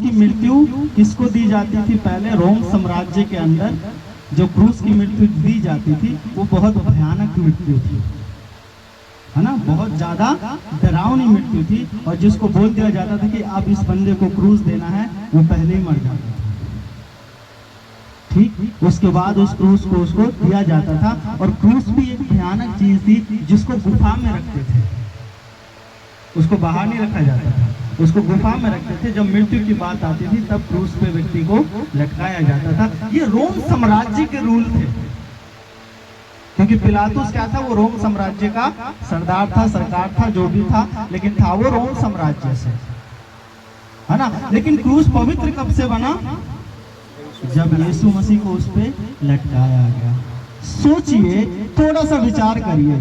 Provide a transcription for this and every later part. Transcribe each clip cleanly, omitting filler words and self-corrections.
की मृत्यु किसको दी जाती थी? पहले रोम साम्राज्य के अंदर जो क्रूस की मृत्यु दी जाती थी वो बहुत भयानक मृत्यु थी, है ना, बहुत ज्यादा डरावनी मृत्यु थी। और जिसको बोल दिया जाता था कि अब इस बंदे को क्रूस देना है, वो पहले ही मर जाता था। ठीक, उसके बाद उस क्रूस को उसको दिया जाता था। और क्रूस भी एक भयानक चीज थी जिसको गुफा में रखते थे, उसको बाहर नहीं रखा जाता था, उसको गुफा में रखते थे। जब मृत्यु की बात आती थी तब क्रूस पे व्यक्ति को लटकाया जाता था। ये रोम साम्राज्य के रूल थे, क्योंकि पिलातुस क्या था? वो रोम साम्राज्य का सरदार था, सरकार था, जो भी था, लेकिन था वो रोम साम्राज्य से, है ना। लेकिन क्रूस पवित्र कब से बना? जब यीशु मसीह को उस पे लटकाया गया। सोचिए, थोड़ा सा विचार करिए,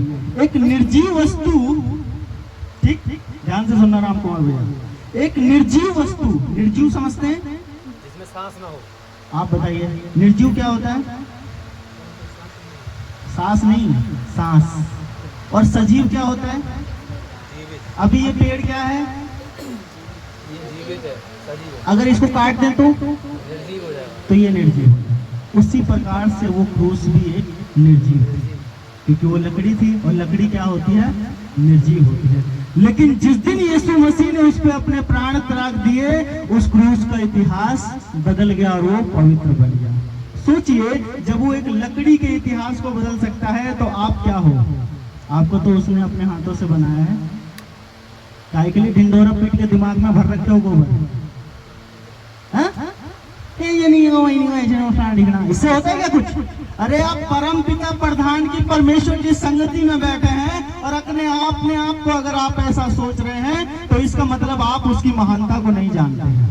एक निर्जीव वस्तु, ठीक, ध्यान से सुनना राम कुमार भैया, एक निर्जीव वस्तु, निर्जीव समझते हैं जिसमें सांस ना हो? आप बताइए, निर्जीव क्या होता है? सांस नहीं, सांस। और सजीव क्या होता है? अभी ये पेड़ क्या है? ये जीवित है, सजीव है। अगर इसको काट दें तो निर्जीव हो जाएगा। तो ये निर्जीव हो जाएगा। उसी प्रकार से वो क्रूस भी एक निर्जीव थी, क्योंकि वो लकड़ी थी, और लकड़ी क्या होती है? निर्जीव होती है। लेकिन जिस दिन यीशु मसीह ने उस पर अपने प्राण त्याग दिए, उस क्रूस का इतिहास बदल गया और वो पवित्र बन गया। सोचिए, जब वो एक लकड़ी के इतिहास को बदल सकता है तो आप क्या हो? आपको तो उसने अपने हाथों से बनाया है। काहे के लिए ढिंडोरा पीट के दिमाग में भर रखे हो गोबर? ये नहीं हो, इससे होता है क्या कुछ? अरे आप परम पिता प्रधान की परमेश्वर की संगति में बैठे हैं, और अपने आप को अगर आप ऐसा सोच रहे हैं तो इसका मतलब आप उसकी महानता को नहीं जानते हैं।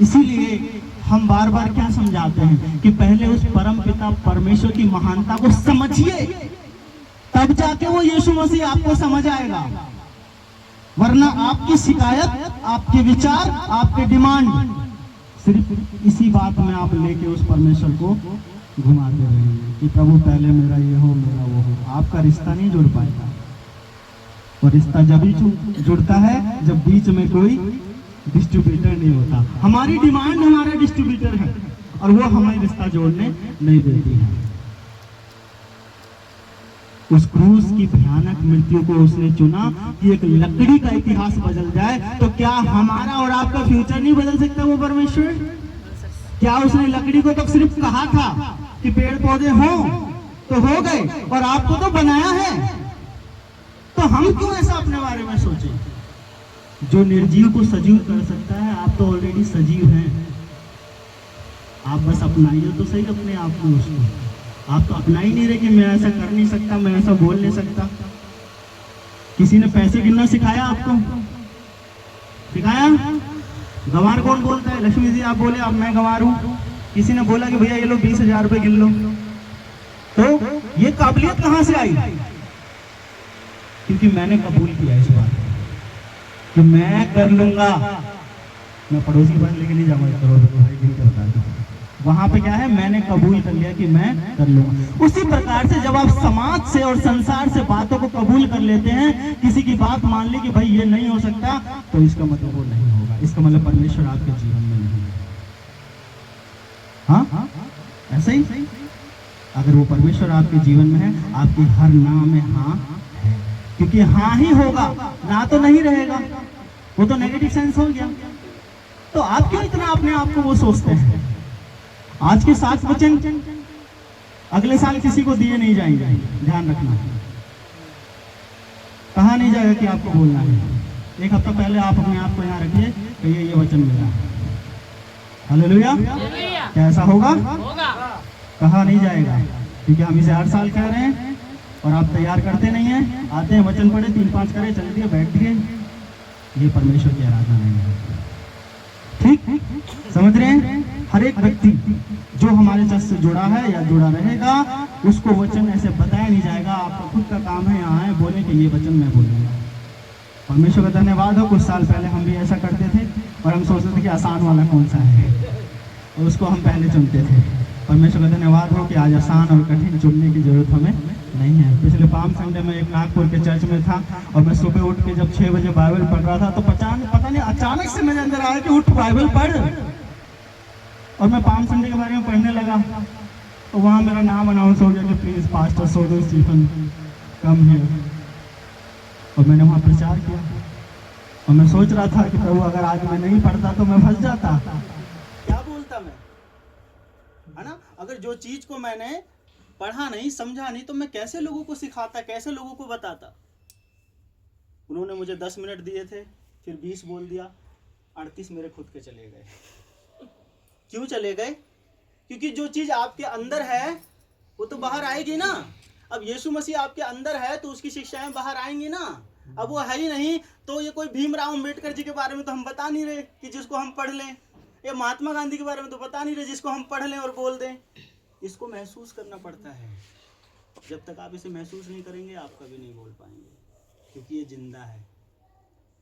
इसीलिए हम बार बार क्या समझाते हैं कि पहले उस परम पिता परमेश्वर की महानता को समझिए, तब जाके वो यीशु मसीह आपको समझ आएगा। वरना आपकी शिकायत, आपके विचार, आपके डिमांड सिर्फ इसी बात में आप लेके उस परमेश्वर को घुमाते रहेंगे कि प्रभु पहले मेरा ये हो, मेरा वो हो। आपका रिश्ता नहीं जुड़ पाएगा। और रिश्ता जब ही जुड़ता है जब बीच में कोई डिस्ट्रीब्यूटर नहीं होता। हमारी डिमांड हमारा डिस्ट्रीब्यूटर है, और वो हमें रिश्ता जोड़ने नहीं देती है। उस क्रूस की भयानक मृत्यु को उसने चुना कि एक लकड़ी का इतिहास बदल जाए। तो क्या हमारा और आपका फ्यूचर नहीं बदल सकता वो परमेश्वर? क्या उसने लकड़ी को तो सिर्फ कहा था कि पेड़ पौधे हों तो हो गए, और आपको तो बनाया है, तो हम क्यों ऐसा अपने बारे में सोचें? जो निर्जीव को सजीव कर सकता है, आप तो ऑलरेडी सजीव हैं। आप बस अपनाइए तो सही अपने आप को। उसको आप तो अपना ही नहीं रहे कि मैं ऐसा कर नहीं सकता, मैं ऐसा बोल नहीं सकता। किसी ने पैसे गिनना सिखाया आपको? सिखाया? गंवार कौन बोलता है? लक्ष्मी जी आप बोले अब मैं गंवार हूं। किसी ने बोला कि भैया ये लो 20,000 रुपए गिन लो। तो ये काबिलियत कहां से आई? क्योंकि मैंने कबूल किया इस बात कि मैं कर लूंगा। मैं पड़ोसी पास लेके नहीं जाऊंगा, करो भाई गिन के बता दो। वहां पे क्या है? मैंने कबूल कर लिया कि मैं कर लूंगा। उसी प्रकार से जब आप समाज से और संसार से बातों को कबूल कर लेते हैं, किसी की बात मान ली कि भाई ये नहीं हो सकता, तो इसका मतलब वो नहीं होगा। इसका मतलब परमेश्वर आपके जीवन में नहीं है। हाँ, ऐसा ही। अगर वो परमेश्वर आपके जीवन में है, आपकी हर ना में हाँ है, क्योंकि हाँ ही होगा, ना तो नहीं रहेगा। वो तो नेगेटिव सेंस हो गया। तो आप क्यों इतना अपने आप को वो सोचते हैं? आज के 7 वचन अगले साल किसी को दिए नहीं जाएंगे, ध्यान रखना। कहा नहीं जाएगा कि आपको बोलना है। एक हफ्ता पहले आप अपने आप को यहाँ रखिए कि ये वचन मिला। हालेलुया। क्या ऐसा होगा? कहा नहीं जाएगा, क्योंकि हम इसे हर साल कह रहे हैं और आप तैयार करते नहीं हैं। आते हैं, वचन पढ़े, 3-5 करे, चल दिए, बैठ दिए। ये परमेश्वर की आराधना नहीं है। ठीक समझ रहे हैं? हर एक व्यक्ति जो हमारे चर्च से जुड़ा है या जुड़ा रहेगा, उसको वचन ऐसे बताया नहीं जाएगा। आपका खुद का काम है यहाँ है बोले कि ये वचन मैं बोलूँगा। परमेश्वर का धन्यवाद हो, कुछ साल पहले हम भी ऐसा करते थे और हम सोचते थे कि आसान वाला कौन सा है, और उसको हम पहले चुनते थे। परमेश्वर का धन्यवाद हो कि आज आसान और कठिन चुनने की जरूरत हमें नहीं है। पिछले पाम संडे में एक नागपुर के चर्च में था और मैं सुबह उठ के जब 6 बजे बाइबल पढ़ रहा था तो पता नहीं अचानक से मेरे अंदर आया कि उठ बाइबल पढ़, और मैं पाम संडे के बारे में पढ़ने लगा तो वहाँ मेरा नाम अनाउंस हो गया कि प्लीज पास्टर सोदो स्टीफन कम हियर, और मैंने वहाँ प्रचार किया। और मैं सोच रहा था कि प्रभु अगर आज मैं नहीं पढ़ता तो मैं फंस जाता। क्या बोलता मैं, है ना? अगर जो चीज को मैंने पढ़ा नहीं, समझा नहीं, तो मैं कैसे लोगों को सिखाता, कैसे लोगों को बताता? उन्होंने मुझे 10 मिनट दिए थे, फिर 20 बोल दिया, 38 मेरे खुद के चले गए। क्यों चले गए? क्योंकि जो चीज आपके अंदर है वो तो बाहर आएगी ना। अब यीशु मसीह आपके अंदर है तो उसकी शिक्षाएं बाहर आएंगी ना। अब वो है ही नहीं तो ये कोई भीमराव अंबेडकर जी के बारे में तो हम बता नहीं रहे कि जिसको हम पढ़ लें, या महात्मा गांधी के बारे में तो बता नहीं रहे जिसको हम पढ़ लें और बोल दें। इसको महसूस करना पड़ता है। जब तक आप इसे महसूस नहीं करेंगे आप कभी नहीं बोल पाएंगे, क्योंकि ये जिंदा है।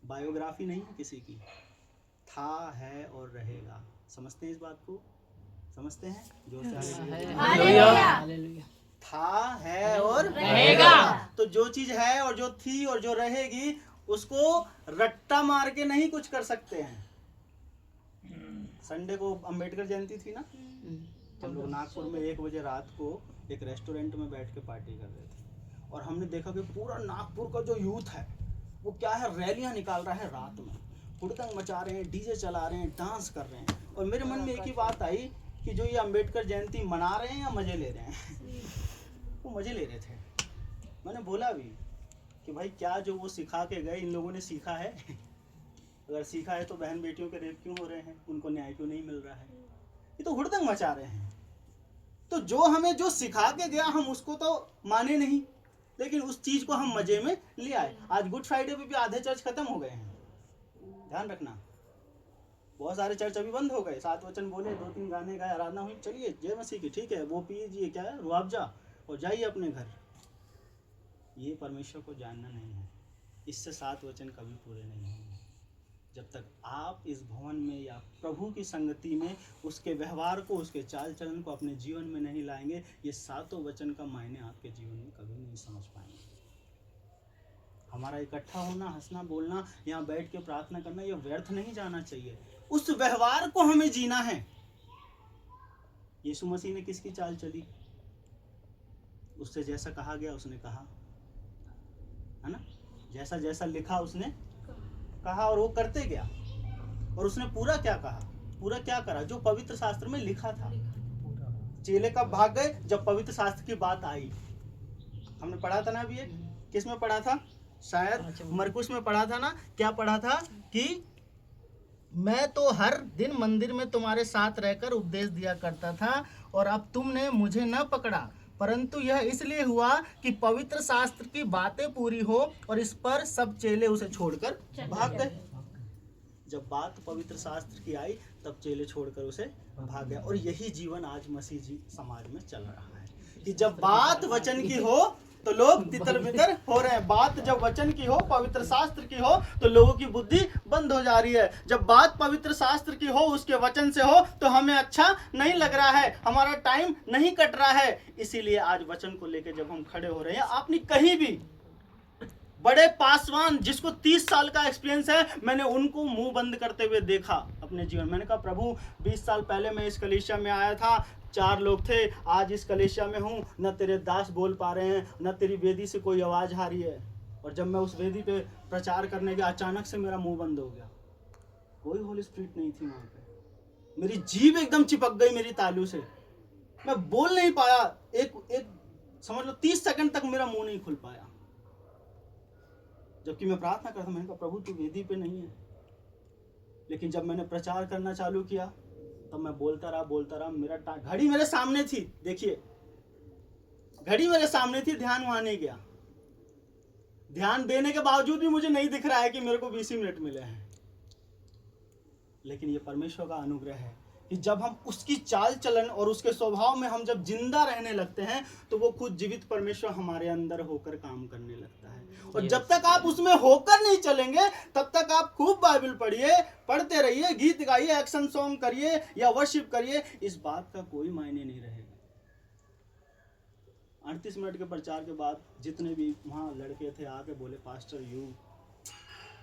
बायोग्राफी नहीं है किसी की, था, है और रहेगा। समझते हैं इस बात को? समझते हैं? जोर से हालेलुया। था, है और रहेगा। तो जो चीज है और जो थी और जो रहेगी उसको रट्टा मार के नहीं कुछ कर सकते हैं। संडे को अंबेडकर जयंती थी ना, हम लोग नागपुर में 1 बजे रात को एक रेस्टोरेंट में बैठ के पार्टी कर रहे थे और हमने देखा कि पूरा नागपुर का जो यूथ है वो क्या है, रैलियां निकाल रहा है, रात में हुड़दंग मचा रहे हैं, डीजे चला रहे हैं, डांस कर रहे हैं। और मेरे मन में एक ही बात आई कि जो ये अंबेडकर जयंती मना रहे हैं या मजे ले रहे हैं? वो मजे ले रहे थे। मैंने बोला भी कि भाई क्या जो वो सिखा के गए इन लोगों ने सीखा है? अगर सीखा है तो बहन बेटियों के रेप क्यों हो रहे हैं, उनको न्याय क्यों नहीं मिल रहा है? ये तो हुड़दंग मचा रहे हैं। तो जो हमें जो सिखा के गया हम उसको तो माने नहीं, लेकिन उस चीज को हम मजे में ले आए। आज गुड फ्राइडे पे भी आधे चर्च खत्म हो गए हैं, ध्यान रखना। बहुत सारे चर्च अभी बंद हो गए, 7 वचन बोले, 2-3 गाने गाए, आराधना हुई, चलिए जय मसीह की, ठीक है, वो पीजिए क्या है रुआबजा और जाइए अपने घर। ये परमेश्वर को जानना नहीं है। इससे 7 वचन कभी पूरे नहीं होंगे जब तक आप इस भवन में या प्रभु की संगति में उसके व्यवहार को, उसके चाल चलन को अपने जीवन में नहीं लाएंगे। ये 7 वचन का मायने आपके जीवन में कभी नहीं समझ पाएंगे। हमारा इकट्ठा होना, हंसना, बोलना, यहाँ बैठ के प्रार्थना करना, ये व्यर्थ नहीं जाना चाहिए। उस व्यवहार को हमें जीना है। यीशु मसीह ने किसकी चाल चली? उससे जैसा कहा गया उसने कहा, है ना? जैसा जैसा लिखा उसने कहा और वो करते गया। और उसने पूरा क्या कहा, पूरा क्या करा? जो पवित्र शास्त्र में लिखा था। चेले कब भाग गए? जब पवित्र शास्त्र की बात आई। हमने पढ़ा था ना अभी, एक किस में पढ़ा था? शायद मरकुस में पढ़ा था ना। क्या पढ़ा था कि मैं तो हर दिन मंदिर में तुम्हारे साथ रहकर उपदेश दिया करता था और अब तुमने मुझे न पकड़ा, परंतु यह इसलिए हुआ कि पवित्र शास्त्र की बातें पूरी हो। और इस पर सब चेले उसे छोड़कर भाग गए। जब बात पवित्र शास्त्र की आई तब चेले छोड़कर उसे भाग गए। और यही जीवन आज मसीह जी समाज में चल रहा है कि जब बात वचन की हो तो लोग तितर बितर हो रहे हैं। बात जब वचन की हो, पवित्र शास्त्र की हो, तो लोगों की बुद्धि बंद हो जा रही है। जब बात पवित्र शास्त्र की हो, उसके वचन से हो, तो हमें अच्छा नहीं लग रहा है, हमारा टाइम नहीं कट रहा है। इसीलिए आज वचन को लेकर जब हम खड़े हो रहे हैं, आपने कहीं भी बड़े पासवान जिसको 30 साल का एक्सपीरियंस है, मैंने उनको मुंह बंद करते हुए देखा अपने जीवन। मैंने कहा प्रभु 20 साल पहले मैं इस कलीसिया में आया था, 4 लोग थे, आज इस कलीसिया में हूँ, न तेरे दास बोल पा रहे हैं, न तेरी वेदी से कोई आवाज आ रही है। और जब मैं उस वेदी पे प्रचार करने गया, अचानक से मेरा मुंह बंद हो गया। कोई होली स्पिरिट नहीं थी वहां पे। मेरी जीभ एकदम चिपक गई मेरी तालू से, मैं बोल नहीं पाया। एक समझ लो 30 सेकंड तक मेरा मुंह नहीं खुल पाया। जबकि मैं प्रार्थना करता, मैंने कहा प्रभु तू वेदी पे नहीं है। लेकिन जब मैंने प्रचार करना चालू किया तब मैं बोलता रहा। मेरा घड़ी मेरे सामने थी, देखिए घड़ी मेरे सामने थी, ध्यान वहां नहीं गया। ध्यान देने के बावजूद भी मुझे नहीं दिख रहा है कि मेरे को 20 मिनट मिले हैं। लेकिन ये परमेश्वर का अनुग्रह है कि जब हम उसकी चाल चलन और उसके स्वभाव में हम जब जिंदा रहने लगते हैं तो वो खुद जीवित परमेश्वर हमारे अंदर होकर काम करने लगता है। और जब तक आप उसमें होकर नहीं चलेंगे तब तक आप खूब बाइबल पढ़िए, पढ़ते रहिए, गीत गाइए, एक्शन सॉन्ग करिए या वर्शिप करिए, इस बात का कोई मायने नहीं रहेगा। 38 मिनट के प्रचार के बाद जितने भी वहाँ लड़के थे आके बोले, पास्टर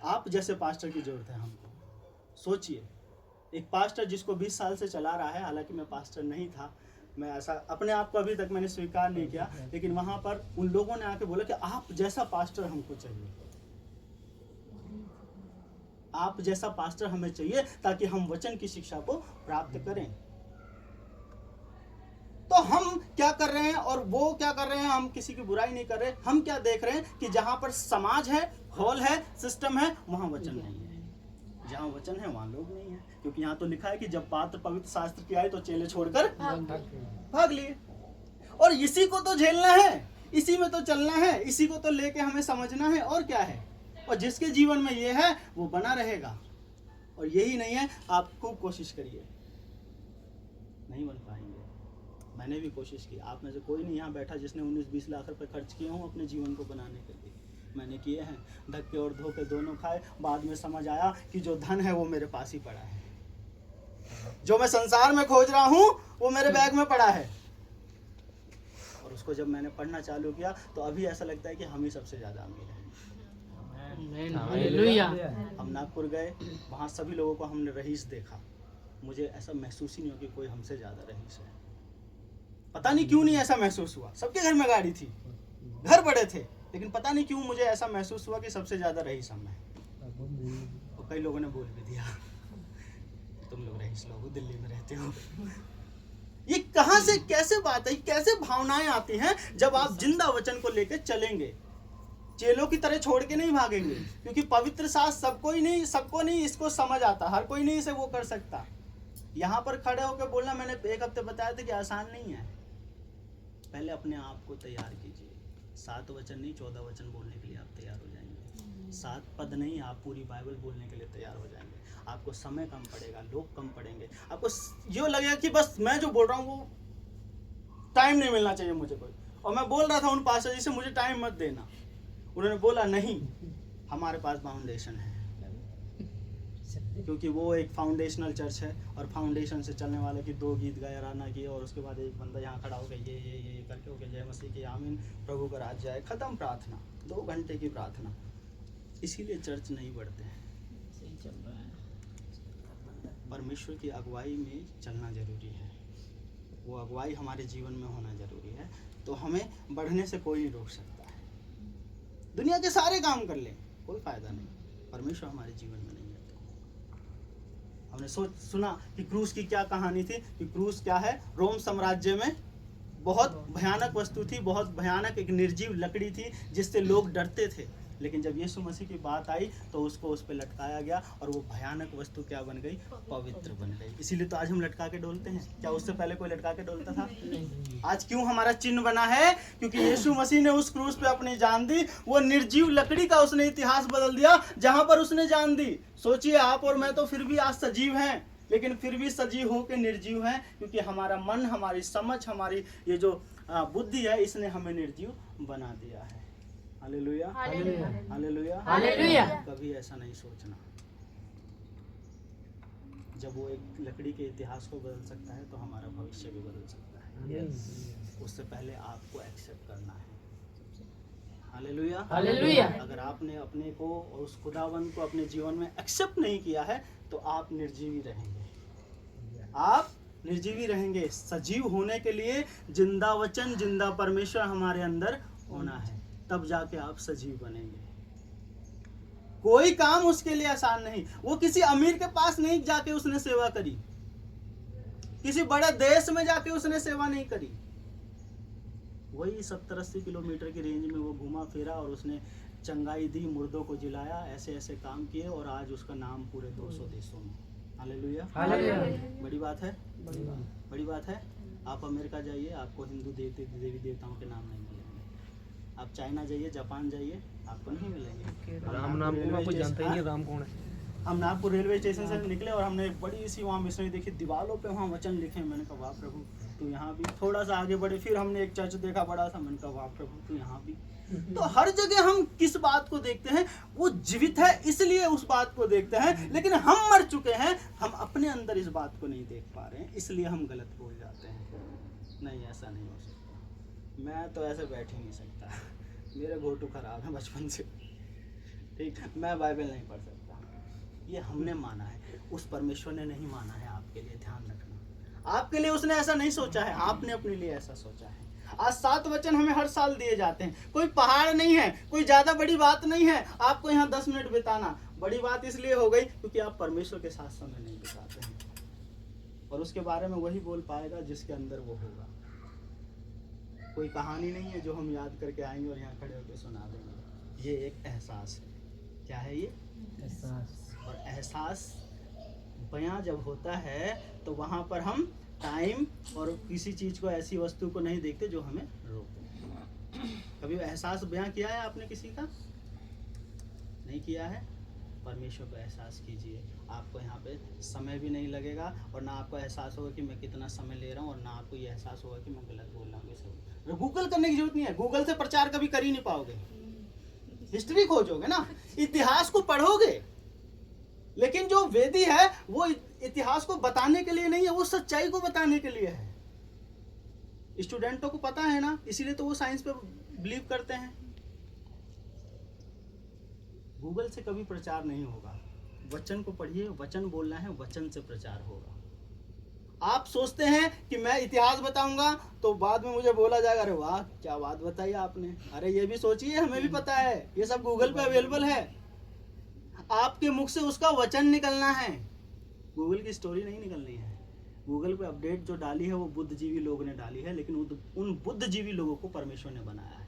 आप जैसे पास्टर की जरूरत है हमको। सोचिए, एक पास्टर जिसको 20 साल से चला रहा है, हालांकि मैं पास्टर नहीं था, मैं ऐसा अपने आप को अभी तक मैंने स्वीकार नहीं किया, लेकिन वहाँ पर उन लोगों ने आके बोला कि आप जैसा पास्टर हमको चाहिए, आप जैसा पास्टर हमें चाहिए ताकि हम वचन की शिक्षा को प्राप्त करें। तो हम क्या कर रहे हैं और वो क्या कर रहे हैं, हम किसी की बुराई नहीं कर रहे। हम क्या देख रहे हैं कि जहां पर समाज है, हॉल है, सिस्टम है, वहां वचन नहीं है। जहां वचन है वहां लोग नहीं है, क्योंकि यहाँ तो लिखा है कि जब पात्र पवित्र शास्त्र की आए तो चेले छोड़कर भाग लिए। और इसी को तो झेलना है, इसी में तो चलना है, इसी को तो लेके हमें समझना है, और क्या है। और जिसके जीवन में ये है वो बना रहेगा, और यही नहीं है, आप खूब कोशिश करिए, नहीं बन पाएंगे। मैंने भी कोशिश की, आप में से कोई नहीं यहाँ बैठा जिसने 19-20 लाख रुपए खर्च किए हों अपने जीवन को बनाने के लिए। मैंने किए हैं, धक्के और धोखे दोनों खाए। बाद में समझ आया कि जो धन है वो मेरे पास ही पड़ा है, जो मैं संसार में खोज रहा हूँ वो मेरे बैग में पड़ा है। और उसको जब मैंने पढ़ना चालू किया तो अभी ऐसा लगता है कि हम ही सबसे ज्यादा अमीर हैं। हम नागपुर गए, वहाँ सभी लोगों को हमने रईस देखा। मुझे ऐसा महसूस ही नहीं हो कि कोई हमसे ज्यादा रईस है। पता नहीं क्यों नहीं ऐसा महसूस हुआ। सबके घर में गाड़ी थी, घर बड़े थे, लेकिन पता नहीं क्यों मुझे ऐसा महसूस हुआ कि सबसे ज्यादा रईस हम हैं। और कई लोगों ने बोल भी दिया, तुम लोग रईस लोग हो, दिल्ली में रहते हो। ये कहां से कैसे बात है, कैसे भावनाएं आती हैं जब आप जिंदा वचन को लेकर चलेंगे। चेलों की तरह छोड़ के नहीं भागेंगे, क्योंकि पवित्र शास्त्र सबको नहीं इसको समझ आता, हर कोई नहीं इसे वो कर सकता। यहाँ पर खड़े होकर बोलना, मैंने एक हफ्ते बताया था कि आसान नहीं है। पहले अपने आप को तैयार कीजिए। 7 वचन नहीं 14 वचन बोलने के लिए आप तैयार हो जाएंगे। 7 पद नहीं, आप पूरी बाइबल बोलने के लिए तैयार हो जाएंगे। आपको समय कम पड़ेगा, लोग कम पड़ेंगे। आपको ये लगेगा कि बस मैं जो बोल रहा हूँ वो टाइम नहीं मिलना चाहिए मुझे कोई। और मैं बोल रहा था उन पास्टर जी से, मुझे टाइम मत देना। उन्होंने बोला नहीं, हमारे पास फाउंडेशन है, क्योंकि वो एक फाउंडेशनल चर्च है। और फाउंडेशन से चलने वाले की 2 गीत गाए, राना किए, और उसके बाद एक बंदा यहाँ खड़ा हो गया ये करके हो गया, जय मसीह की आमीन, प्रभु का राज जाए, खत्म प्रार्थना। 2 घंटे की प्रार्थना। इसीलिए चर्च नहीं बढ़ते हैं। सही चल रहा है। परमेश्वर की अगुवाई में चलना जरूरी है, वो अगुवाई हमारे जीवन में होना जरूरी है। तो हमें बढ़ने से कोई नहीं रोक सकता है। दुनिया के सारे काम कर लें, कोई फायदा नहीं, परमेश्वर हमारे जीवन में नहीं है। हमने सुना कि क्रूस की क्या कहानी थी, कि क्रूस क्या है, रोम साम्राज्य में बहुत भयानक वस्तु थी, बहुत भयानक एक निर्जीव लकड़ी थी जिससे लोग डरते थे। लेकिन जब यीशु मसीह की बात आई तो उसको उस पर लटकाया गया, और वो भयानक वस्तु क्या बन गई, पवित्र बन गई। इसीलिए तो आज हम लटका के डोलते हैं। क्या उससे पहले कोई लटका के डोलता था? आज क्यों हमारा चिन्ह बना है? क्योंकि यीशु मसीह ने उस क्रूस पे अपनी जान दी। वो निर्जीव लकड़ी का उसने इतिहास बदल दिया जहां पर उसने जान दी। सोचिए, आप और मैं तो फिर भी आज सजीव हैं, लेकिन फिर भी सजीव होकर निर्जीव हैं, क्योंकि हमारा मन, हमारी समझ, हमारी ये जो बुद्धि है, इसने हमें निर्जीव बना दिया है। Hallelujah, hallelujah, hallelujah. कभी ऐसा नहीं सोचना। जब वो एक लकड़ी के इतिहास को बदल सकता है तो हमारा भविष्य भी बदल सकता है। उससे पहले आपको एक्सेप्ट करना है। Hallelujah, hallelujah. अगर आपने अपने को और उस खुदावंत को अपने जीवन में एक्सेप्ट नहीं किया है तो आप निर्जीवी रहेंगे। आप निर्जीवी रहेंगे। सजीव होने के लिए जिंदा वचन, जिंदा परमेश्वर हमारे अंदर होना है, तब जाके आप सजीव बनेंगे। कोई काम उसके लिए आसान नहीं। वो किसी अमीर के पास नहीं जाके उसने सेवा करी, किसी बड़े देश में जाके उसने सेवा नहीं करी। वही 70-80 किलोमीटर की रेंज में वो घुमा फिरा और उसने चंगाई दी, मुर्दों को जिलाया, ऐसे ऐसे काम किए, और आज उसका नाम पूरे 200 देशों में। Hallelujah, hallelujah. बड़ी बात है, बड़ी बात है। आप अमेरिका जाइए, आपको हिंदू देवी देवताओं के नाम नहीं मिलेंगे। आप चाइना जाइए, जापान जाइए, आपको नहीं मिलेंगे। राम नाम को आपको जानते ही नहीं, राम कौन है। हम नागपुर रेलवे स्टेशन से निकले और हमने एक बड़ी सी वहाँ मिशनरी देखी, दीवारों पे वहाँ वचन लिखे। मैंने कहा वाह प्रभु तू यहाँ भी। थोड़ा सा आगे बढ़े, फिर हमने एक चर्च देखा बड़ा सा। मैंने कहा वाह प्रभु तू यहाँ भी। तो हर जगह हम किस बात को देखते हैं? वो जीवित है इसलिए उस बात को देखते हैं, लेकिन हम मर चुके हैं, हम अपने अंदर इस बात को नहीं देख पा रहे हैं, इसलिए हम गलत बोल जाते हैं। नहीं, ऐसा नहीं हो सकता। मैं तो ऐसे बैठ ही नहीं सकता, मेरे घोटू खराब है बचपन से, ठीक। मैं बाइबल नहीं पढ़ सकता, ये हमने माना है, उस परमेश्वर ने नहीं माना है। आपके लिए ध्यान रखना, आपके लिए उसने ऐसा नहीं सोचा है, आपने अपने लिए ऐसा सोचा है। आज 7 वचन हमें हर साल दिए जाते हैं, कोई पहाड़ नहीं है, कोई ज्यादा बड़ी बात नहीं है आपको यहाँ 10 मिनट बिताना। बड़ी बात इसलिए हो गई क्योंकि आप परमेश्वर के साथ समय नहीं बिताते हैं, और उसके बारे में वही बोल पाएगा जिसके अंदर वो होगा। कोई कहानी नहीं है जो हम याद करके आएंगे और यहाँ खड़े होकर सुना देंगे। ये एक एहसास है। क्या है ये? एहसास। और एहसास बयां जब होता है तो वहाँ पर हम टाइम और किसी चीज को, ऐसी वस्तु को नहीं देखते जो हमें रोके। कभी एहसास बयां किया है आपने किसी का? नहीं किया है? परमेश्वर को एहसास कीजिए, आपको यहाँ पे समय भी नहीं लगेगा, और ना आपको एहसास होगा कि मैं कितना समय ले रहा हूँ, और ना आपको ये एहसास होगा कि मैं गलत बोल रहा हूँ। ये सब गूगल करने की जरूरत नहीं है, गूगल से प्रचार कभी कर ही नहीं पाओगे। हिस्ट्री खोजोगे ना, इतिहास को पढ़ोगे, लेकिन जो वेदी है वो इतिहास को बताने के लिए नहीं है, वो सच्चाई को बताने के लिए है। स्टूडेंटों को पता है ना, इसीलिए तो वो साइंस पे बिलीव करते हैं। गूगल से कभी प्रचार नहीं होगा, वचन को पढ़िए, वचन बोलना है, वचन से प्रचार होगा। आप सोचते हैं कि मैं इतिहास बताऊंगा तो बाद में मुझे बोला जाएगा, अरे वाह क्या बात बताई आपने। अरे ये भी सोचिए, हमें भी पता है, ये सब गूगल पे अवेलेबल है। आपके मुख से उसका वचन निकलना है, गूगल की स्टोरी नहीं निकलनी है। गूगल पे अपडेट जो डाली है वो बुद्धिजीवी लोगों ने डाली है, लेकिन उन बुद्धिजीवी लोगों को परमेश्वर ने बनाया है।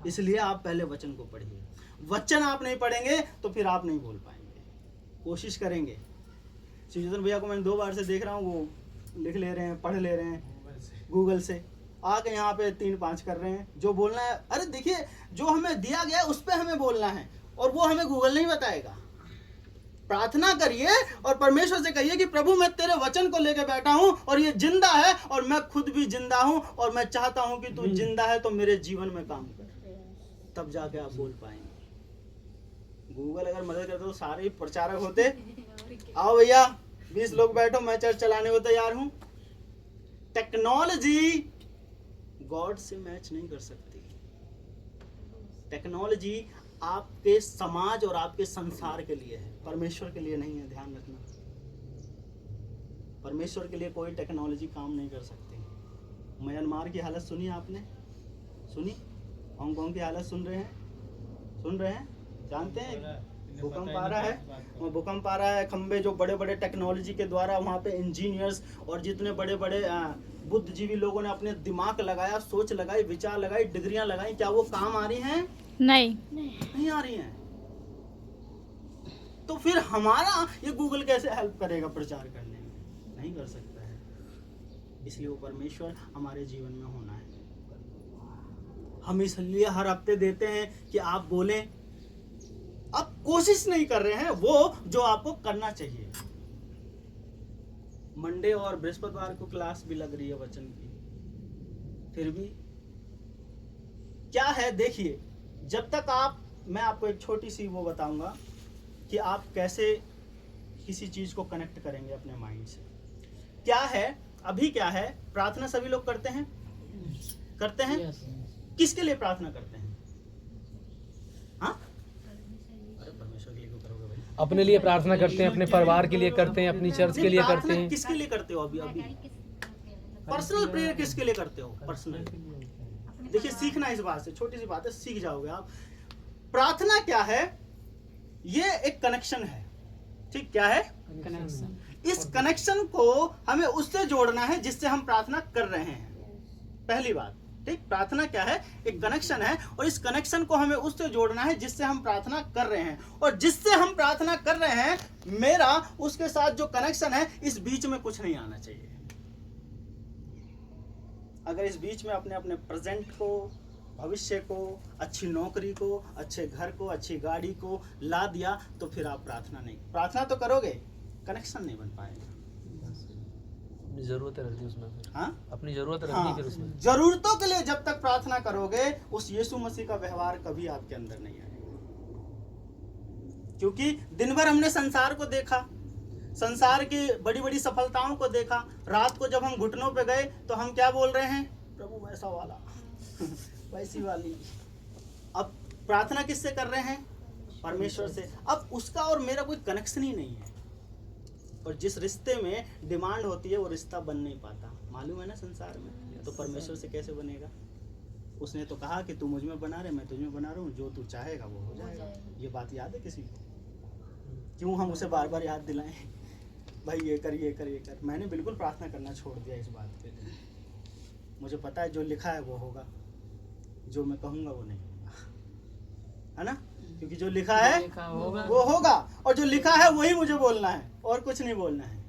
इसलिए आप पहले वचन को पढ़िए। वचन आप नहीं पढ़ेंगे तो फिर आप नहीं बोल पाएंगे। कोशिश करेंगे। शिवचंद्र भैया को मैं 2 बार से देख रहा हूँ, वो लिख ले रहे हैं, पढ़ ले रहे हैं गूगल से, आके यहाँ पे 3-5 कर रहे हैं। जो बोलना है, अरे देखिए जो हमें दिया गया है उस पर हमें बोलना है, और वो हमें गूगल नहीं बताएगा। प्रार्थना करिए और परमेश्वर से कहिए कि प्रभु मैं तेरे वचन को लेकर बैठा हूं, और ये जिंदा है, और मैं खुद भी जिंदा हूं, और मैं चाहता हूं कि तू जिंदा है तो मेरे जीवन में काम कर, तब जाके आप बोल पाएंगे। गूगल अगर मदद करते तो सारे ही प्रचारक होते। आओ भैया 20 लोग बैठो, मैं चर्च चलाने को तैयार हूं। टेक्नोलॉजी गॉड से मैच नहीं कर सकती। टेक्नोलॉजी आपके समाज और आपके संसार के लिए है, परमेश्वर के लिए नहीं है। ध्यान रखना, परमेश्वर के लिए कोई टेक्नोलॉजी काम नहीं कर सकती। म्यांमार की हालत सुनी आपने? सुनी? हांगकांग की हालत सुन रहे हैं? सुन रहे हैं? जानते हैं भूकंप आ रहा है, वो भूकंप आ रहा है। खंबे जो बड़े बड़े टेक्नोलॉजी के द्वारा वहाँ पे इंजीनियर्स और जितने बड़े बड़े बुद्धिजीवी लोगों ने अपने दिमाग लगाया, सोच लगाई, विचार लगाई, डिग्रियां लगाई, क्या वो काम आ रही हैं? नहीं आ रही हैं। तो फिर हमारा ये गूगल कैसे हेल्प करेगा प्रचार करने में? नहीं कर सकता है। इसलिए वो परमेश्वर हमारे जीवन में होना है। हम इसलिए हर हफ्ते देते हैं कि आप बोलें। आप कोशिश नहीं कर रहे हैं वो जो आपको करना चाहिए। मंडे और बृहस्पतिवार को क्लास भी लग रही है वचन की, फिर भी क्या है देखिए, जब तक मैं आपको एक छोटी सी वो बताऊंगा कि आप कैसे किसी चीज को कनेक्ट करेंगे अपने माइंड से। क्या है अभी, क्या है, प्रार्थना सभी लोग करते हैं? करते हैं? किसके लिए प्रार्थना करते हैं? हाँ, अरे परमेश्वर के लिए क्यों करोगे भाई? अपने लिए प्रार्थना करते हैं, अपने परिवार के लिए करते हैं, अपनी चर्च के लिए करते हैं। किसके लिए करते हो अभी? पर्सनल प्रेयर किसके लिए करते हो? पर्सनल। देखिए सीखना इस बात से, छोटी सी बात है, सीख जाओगे आप। प्रार्थना क्या है? ये एक कनेक्शन है, ठीक? क्या है? कनेक्शन। इस कनेक्शन को हमें उससे जोड़ना है जिससे हम प्रार्थना कर रहे हैं। पहली बात, ठीक? प्रार्थना क्या है? एक कनेक्शन है, और इस कनेक्शन को हमें उससे जोड़ना है जिससे हम प्रार्थना कर रहे हैं। और जिससे हम प्रार्थना कर रहे हैं, मेरा उसके साथ जो कनेक्शन है, इस बीच में कुछ नहीं आना चाहिए। अगर इस बीच में अपने अपने प्रेजेंट को, भविष्य को, अच्छी नौकरी को, अच्छे घर को, अच्छी गाड़ी को ला दिया, तो फिर आप प्रार्थना तो करोगे, कनेक्शन नहीं बन पाएगा। अपनी जरूरतें रख दी उसमें फिर। हाँ, अपनी जरूरत रख दी हाँ, फिर उसमें। जरूरतों के लिए जब तक प्रार्थना करोगे, उस यीशु मसीह का व्यवहार कभी आपके अंदर नहीं आएगा। क्योंकि दिन भर हमने संसार को देखा, संसार की बड़ी बड़ी सफलताओं को देखा। रात को जब हम घुटनों पे गए तो हम क्या बोल रहे हैं? प्रभु वैसा वाला, वैसी वाली। अब प्रार्थना किससे कर रहे हैं? परमेश्वर से। अब उसका और मेरा कोई कनेक्शन ही नहीं है। और जिस रिश्ते में डिमांड होती है वो रिश्ता बन नहीं पाता, मालूम है ना संसार में। तो परमेश्वर से कैसे बनेगा? उसने तो कहा कि तू मुझ में बना रहे, मैं तुझ में बना रहा हूँ, जो तू चाहेगा वो हो जाएगा। ये बात याद है किसी को? क्यों हम उसे बार बार याद दिलाएं, भाई ये कर ये कर ये कर। मैंने बिल्कुल प्रार्थना करना छोड़ दिया इस बात के लिए। मुझे पता है जो लिखा है वो होगा, जो मैं कहूँगा वो नहीं होगा, है ना? क्योंकि जो लिखा है वो होगा, और जो लिखा है वही मुझे बोलना है, और कुछ नहीं बोलना है।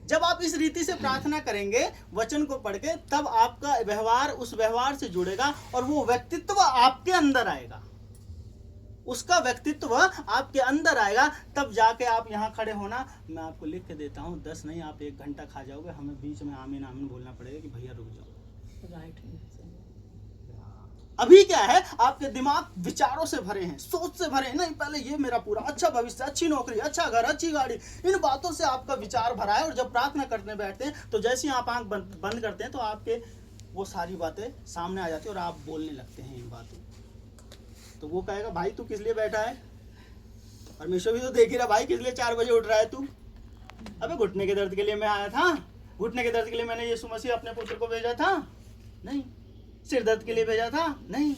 जब आप इस रीति से प्रार्थना करेंगे वचन को पढ़ के, तब आपका व्यवहार उस व्यवहार से जुड़ेगा और वो व्यक्तित्व आपके अंदर आएगा, उसका व्यक्तित्व आपके अंदर आएगा। तब जाके आप यहाँ खड़े होना, मैं आपको लिख के देता हूँ 10 नहीं आप 1 घंटा खा जाओगे, हमें बीच में आमीन आमीन बोलना पड़ेगा कि भैया रुक जाओ। अभी क्या है, आपके दिमाग विचारों से भरे हैं, सोच से भरे हैं। नहीं, पहले ये मेरा पूरा अच्छा भविष्य, अच्छी नौकरी, अच्छा घर, अच्छी गाड़ी, इन बातों से आपका विचार भरा है। और जब प्रार्थना करने बैठते हैं तो जैसे ही आप आंख बंद करते हैं तो आपके वो सारी बातें सामने आ जाती है और आप बोलने लगते हैं इन बातों। तो वो कहेगा भाई तू किस लिए बैठा है? परमेश्वर भी तो देख ही रहा, भाई किस लिए 4 बजे उठ रहा है तू? अबे घुटने के दर्द के लिए मैं आया था, घुटने के दर्द के लिए मैंने यीशु मसीह अपने पुत्र को भेजा था? नहीं। सिर दर्द के लिए भेजा था? नहीं।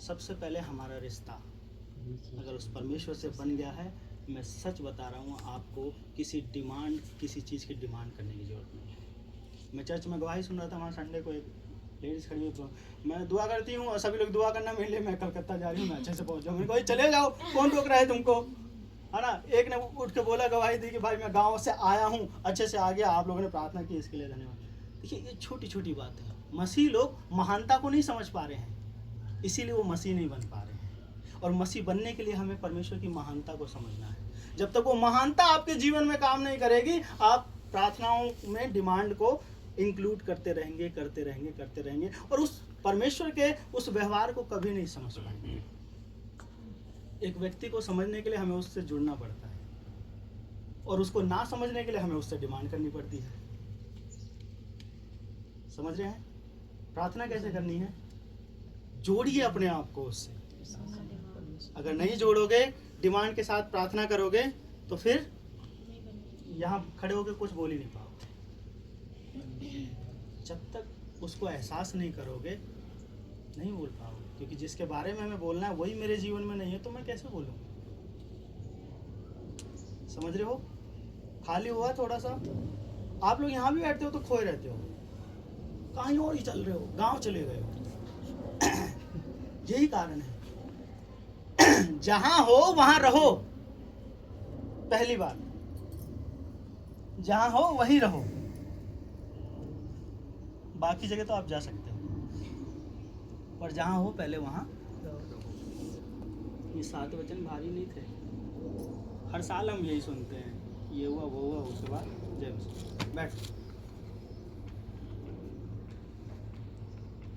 सबसे पहले हमारा रिश्ता अगर उस परमेश्वर से बन गया है, मैं सच बता रहा हूँ आपको, किसी चीज़ की डिमांड करने की जरूरत नहीं है। मैं चर्च में गवाही सुन रहा था, वहाँ संडे को एक लेडीज खड़ी हुई, मैं दुआ करती हूँ और सभी लोग दुआ करना मेरे लिए, मैं कलकत्ता जा रही हूँ, मैं अच्छे से पहुँच जाऊँ। मैंने कहा चले जाओ, कौन रोक रहा है तुमको, है ना? एक ने उठ के बोला, गवाही दी कि भाई मैं गाँव से आया हूँ, अच्छे से आ गया, आप लोगों ने प्रार्थना की, इसके लिए धन्यवाद। देखिए ये छोटी छोटी बात है। मसीह लोग महानता को नहीं समझ पा रहे हैं, इसीलिए वो मसीह नहीं बन पा रहे हैं। और मसीह बनने के लिए हमें परमेश्वर की महानता को समझना है। जब तक वो महानता आपके जीवन में काम नहीं करेगी, आप प्रार्थनाओं में डिमांड को इंक्लूड करते रहेंगे और उस परमेश्वर के उस व्यवहार को कभी नहीं समझ पाएंगे। एक व्यक्ति को समझने के लिए हमें उससे जुड़ना पड़ता है, और उसको ना समझने के लिए हमें उससे डिमांड करनी पड़ती है। समझ रहे हैं? प्रार्थना कैसे करनी है? जोड़िए अपने आप को उससे। अगर नहीं जोड़ोगे, डिमांड के साथ प्रार्थना करोगे, तो फिर यहाँ खड़े होकर कुछ बोल ही नहीं पाओगे। जब तक उसको एहसास नहीं करोगे, नहीं बोल पाओगे। क्योंकि जिसके बारे में हमें बोलना है वही मेरे जीवन में नहीं है, तो मैं कैसे बोलूँ? समझ रहे हो? खाली हुआ थोड़ा सा। आप लोग यहाँ भी बैठते हो तो खोए रहते हो, कहीं और ही चल रहे हो, गांव चले गए हो। यही कारण है। जहां हो वहां रहो, पहली बात। जहां हो वहीं रहो, बाकी जगह तो आप जा सकते हो, पर जहां हो पहले वहां रहो। ये 7 वचन भारी नहीं थे। हर साल हम यही सुनते हैं, ये हुआ वो हुआ, उसके बाद जय मसीह। बैठ।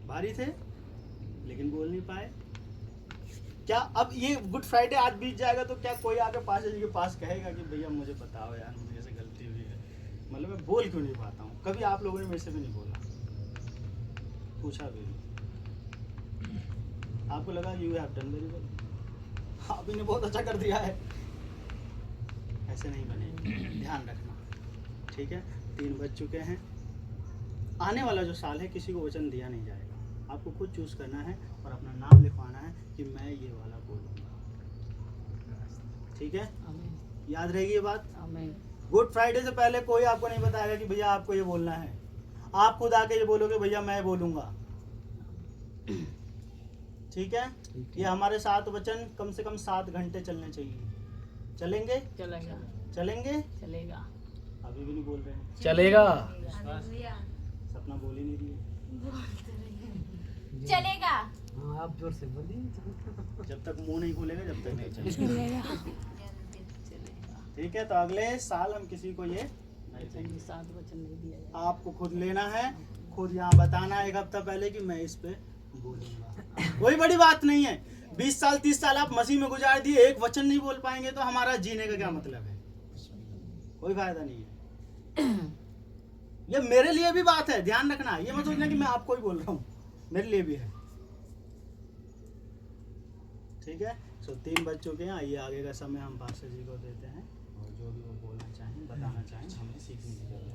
भारी थे लेकिन बोल नहीं पाए। क्या अब ये गुड फ्राइडे आज बीत जाएगा तो क्या कोई आके पास्टर जी के पास कहेगा कि भैया मुझे बताओ यार, मुझे से गलती हुई है, मतलब मैं बोल क्यों नहीं पाता हूँ? कभी आप लोगों ने मेरे से भी नहीं बोला, पूछा भी नहीं। आपको लगा you have done very well, आप ने बहुत अच्छा कर दिया है। ऐसे नहीं बने, ध्यान रखना, ठीक है? 3 बज चुके हैं। आने वाला जो साल है किसी को वचन दिया नहीं जाएगा, आपको खुद चूज करना है और अपना नाम लिखवाना है कि मैं ये वाला बोलूँगा। ठीक है? याद रहेगी ये बात? गुड फ्राइडे से पहले कोई आपको नहीं बताएगा कि भैया आपको ये बोलना है। आप खुद आके ये बोलोगे भैया मैं बोलूँगा। ठीक है? ये हमारे 7 वचन कम से कम 7 घंटे चलने चाहिए। चलेंगे? चलेंगे? चलेगा। अभी भी नहीं बोल रहे हैं। चलेगा। सपना बोल ही नहीं रही है। चलेगा। हाँ, आप जोर से बोलिए। जब तक मुंह नहीं खोलेगा जब तक नहीं चलेगा। ठीक है, तो अगले साल हम किसी को ये नहीं देंगे। 7 वचन नहीं दिया जाएगा। आपको खुद लेना है, खुद यहाँ बताना 1 हफ्ता पहले कि मैं इस पे बोलूंगा। कोई बड़ी बात नहीं है। 20 साल 30 साल आप मसीह में गुजार दिए, 1 वचन नहीं बोल पाएंगे तो हमारा जीने का क्या मतलब है? कोई फायदा नहीं है। ये मेरे लिए भी बात है, ध्यान रखना। ये मत सोचना कि मैं आपको ही बोल रहा हूँ। मेरे लिए भी है। ठीक है, सो 3 बज चुके हैं। आइए आगे का समय हम पास्टर जी को देते हैं और जो भी वो बोलना चाहें बताना चाहें हमें सीखने की जरूरत है।